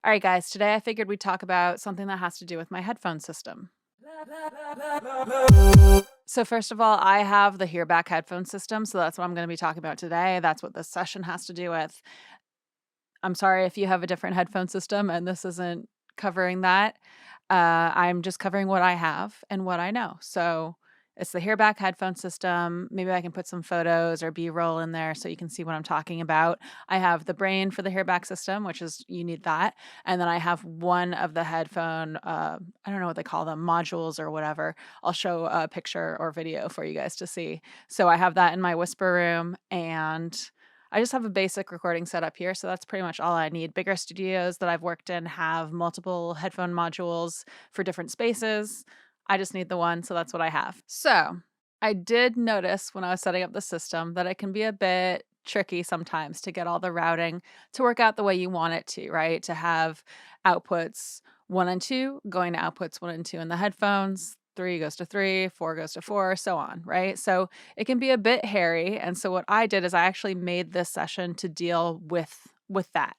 All right, guys, today I figured we'd talk about something that has to do with my headphone system. So, first of all, I have the Hearback headphone system. So, that's what I'm going to be talking about today. That's what this session has to do with. I'm sorry if you have a different headphone system and this isn't covering that. I'm just covering what I have and what I know. So it's the Hearback headphone system. Maybe I can put some photos or B-roll in there so you can see what I'm talking about. I have the brain for the Hearback system, which is you need that. And then I have one of the headphone, I don't know what they call them, modules or whatever. I'll show a picture or video for you guys to see. So I have that in my whisper room, and I just have a basic recording setup here, so that's pretty much all I need. Bigger studios that I've worked in have multiple headphone modules for different spaces. I just need the one, so that's what I have. So, I did notice when I was setting up the system that it can be a bit tricky sometimes to get all the routing to work out the way you want it to, right? To have outputs 1 and 2 going to outputs 1 and 2 in the headphones, 3 goes to 3, 4 goes to 4, so on, right? So, it can be a bit hairy, and so what I did is I actually made this session to deal with that.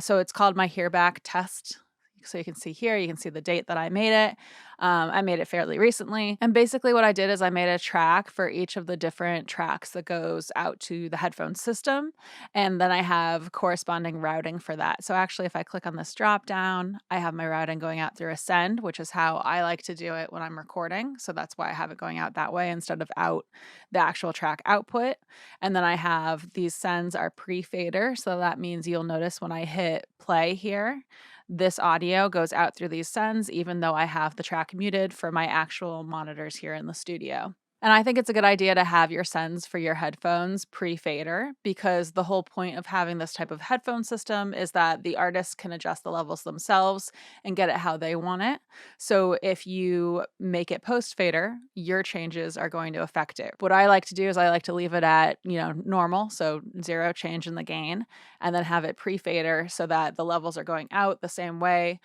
So it's called my Hearback test. So you can see here, you can see the date that I made it. I made it fairly recently. And basically what I did is I made a track for each of the different tracks that goes out to the headphone system. And then I have corresponding routing for that. So actually, if I click on this drop down, I have my routing going out through Ascend, which is how I like to do it when I'm recording. So that's why I have it going out that way instead of out the actual track output. And then I have these sends are pre-fader. So that means you'll notice when I hit play here, this audio goes out through these sends, even though I have the track muted for my actual monitors here in the studio. And I think it's a good idea to have your sends for your headphones pre-fader, because the whole point of having this type of headphone system is that the artists can adjust the levels themselves and get it how they want it. So if you make it post fader, your changes are going to affect it. What I like to do is I like to leave it at, normal, so 0 change in the gain, and then have it pre-fader so that the levels are going out the same way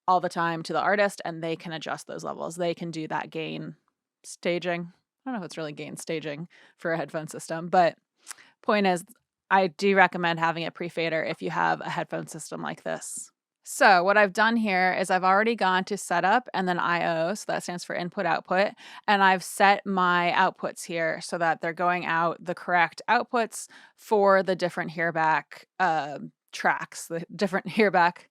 all the time to the artist, and they can adjust those levels. They can do that gain staging. I don't know if it's really gain staging for a headphone system, but point is, I do recommend having it pre-fader if you have a headphone system like this. So what I've done here is I've already gone to setup and then IO, so that stands for input output, and I've set my outputs here so that they're going out the correct outputs for the different Hearback tracks, the different Hearback.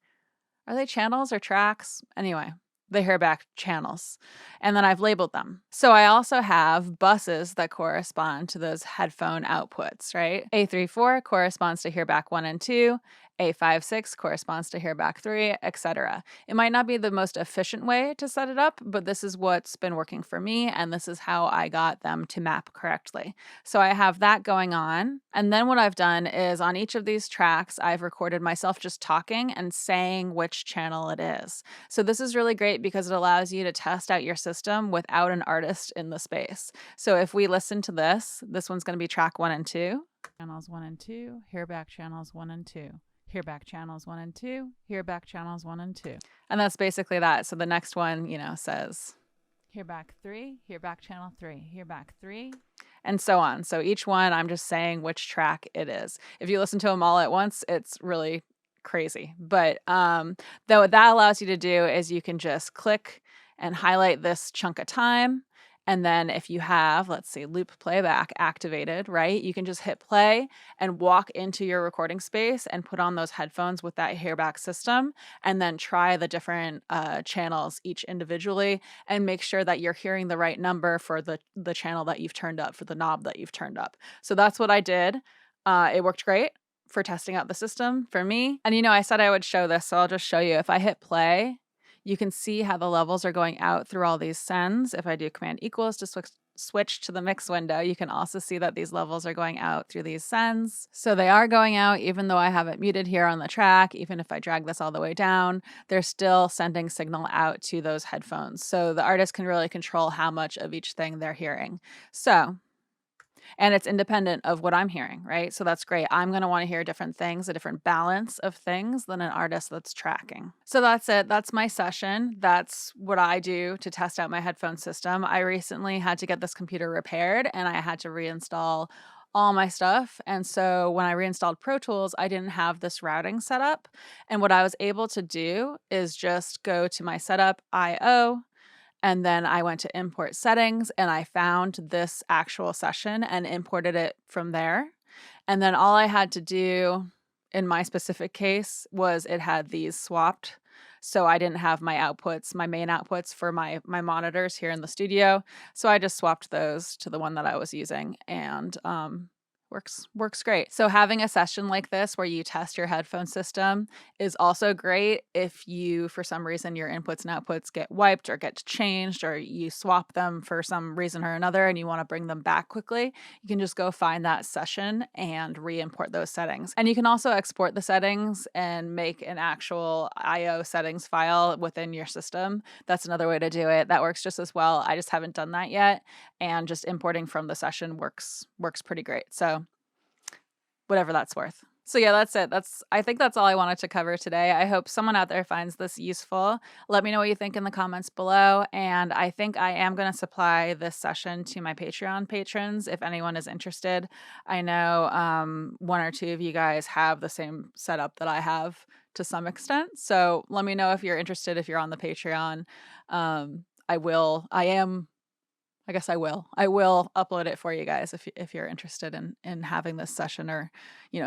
Are they channels or tracks? Anyway, the Hearback channels. And then I've labeled them. So I also have buses that correspond to those headphone outputs, right? A34 corresponds to Hearback 1 and 2. A56 corresponds to Hearback 3, etc. It might not be the most efficient way to set it up, but this is what's been working for me, and this is how I got them to map correctly. So I have that going on. And then what I've done is on each of these tracks, I've recorded myself just talking and saying which channel it is. So this is really great because it allows you to test out your system without an artist in the space. So if we listen to this one's going to be track 1 and 2. Channels 1 and 2, Hearback channels 1 and 2. Hearback channels 1 and 2, Hearback channels 1 and 2. And that's basically that. So the next one, says Hearback 3, Hearback channel 3, Hearback 3, and so on. So each one, I'm just saying which track it is. If you listen to them all at once, it's really crazy. But though what that allows you to do is you can just click and highlight this chunk of time. And then if you have, let's see, loop playback activated, right? You can just hit play and walk into your recording space and put on those headphones with that Hearback system, and then try the different channels each individually and make sure that you're hearing the right number for the channel that you've turned up, for the knob that you've turned up. So that's what I did. It worked great for testing out the system for me. And I said I would show this, so I'll just show you. If I hit play, you can see how the levels are going out through all these sends. If I do command equals to switch to the mix window, you can also see that these levels are going out through these sends. So they are going out even though I have it muted here on the track. Even if I drag this all the way down, they're still sending signal out to those headphones. So the artist can really control how much of each thing they're hearing. And it's independent of what I'm hearing, right? So that's great. I'm going to want to hear different things, a different balance of things than an artist that's tracking. So that's it. That's my session. That's what I do to test out my headphone system. I recently had to get this computer repaired, and I had to reinstall all my stuff, and so when I reinstalled Pro Tools, I didn't have this routing set up, and what I was able to do is just go to my setup IO, and then I went to import settings, and I found this actual session and imported it from there, and then all I had to do in my specific case was it had these swapped, so I didn't have my main outputs for my monitors here in the studio, so I just swapped those to the one that I was using, and, works great. So having a session like this where you test your headphone system is also great if you, for some reason, your inputs and outputs get wiped or get changed, or you swap them for some reason or another and you wanna bring them back quickly. You can just go find that session and re-import those settings. And you can also export the settings and make an actual IO settings file within your system. That's another way to do it. That works just as well. I just haven't done that yet, and just importing from the session works pretty great. So whatever that's worth. So yeah, that's it. I think that's all I wanted to cover today. I hope someone out there finds this useful. Let me know what you think in the comments below, and I think I am going to supply this session to my Patreon patrons if anyone is interested. I know one or two of you guys have the same setup that I have to some extent. So let me know if you're interested, if you're on the Patreon. I guess I will. I will upload it for you guys if you're interested in having this session, or,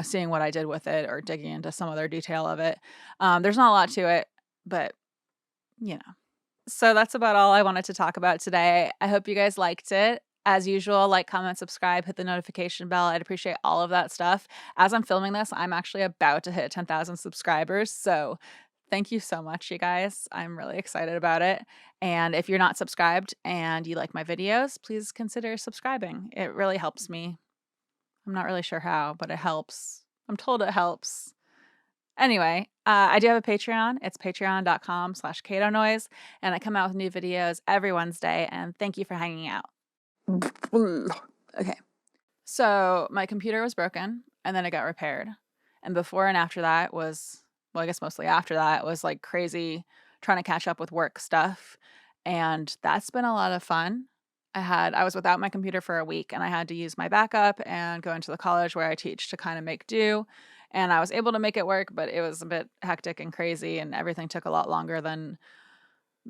seeing what I did with it or digging into some other detail of it. There's not a lot to it, but, you know. So that's about all I wanted to talk about today. I hope you guys liked it. As usual, like, comment, subscribe, hit the notification bell. I'd appreciate all of that stuff. As I'm filming this, I'm actually about to hit 10,000 subscribers, so thank you so much, you guys. I'm really excited about it. And if you're not subscribed and you like my videos, please consider subscribing. It really helps me. I'm not really sure how, but it helps. I'm told it helps. Anyway, I do have a Patreon. It's patreon.com/KatoNoise, and I come out with new videos every Wednesday, and thank you for hanging out. Okay. So my computer was broken, and then it got repaired. And before and after that was, well, I guess mostly after that was like crazy trying to catch up with work stuff. And that's been a lot of fun. I was without my computer for a week, and I had to use my backup and go into the college where I teach to kind of make do. And I was able to make it work, but it was a bit hectic and crazy, and everything took a lot longer than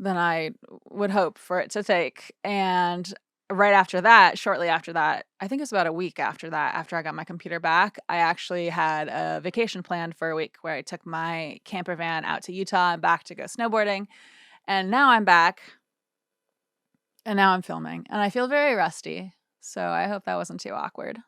I would hope for it to take. And right after that, shortly after that, I think it was about a week after that, after I got my computer back, I actually had a vacation planned for a week where I took my camper van out to Utah and back to go snowboarding. And now I'm back, and now I'm filming, and I feel very rusty. So I hope that wasn't too awkward.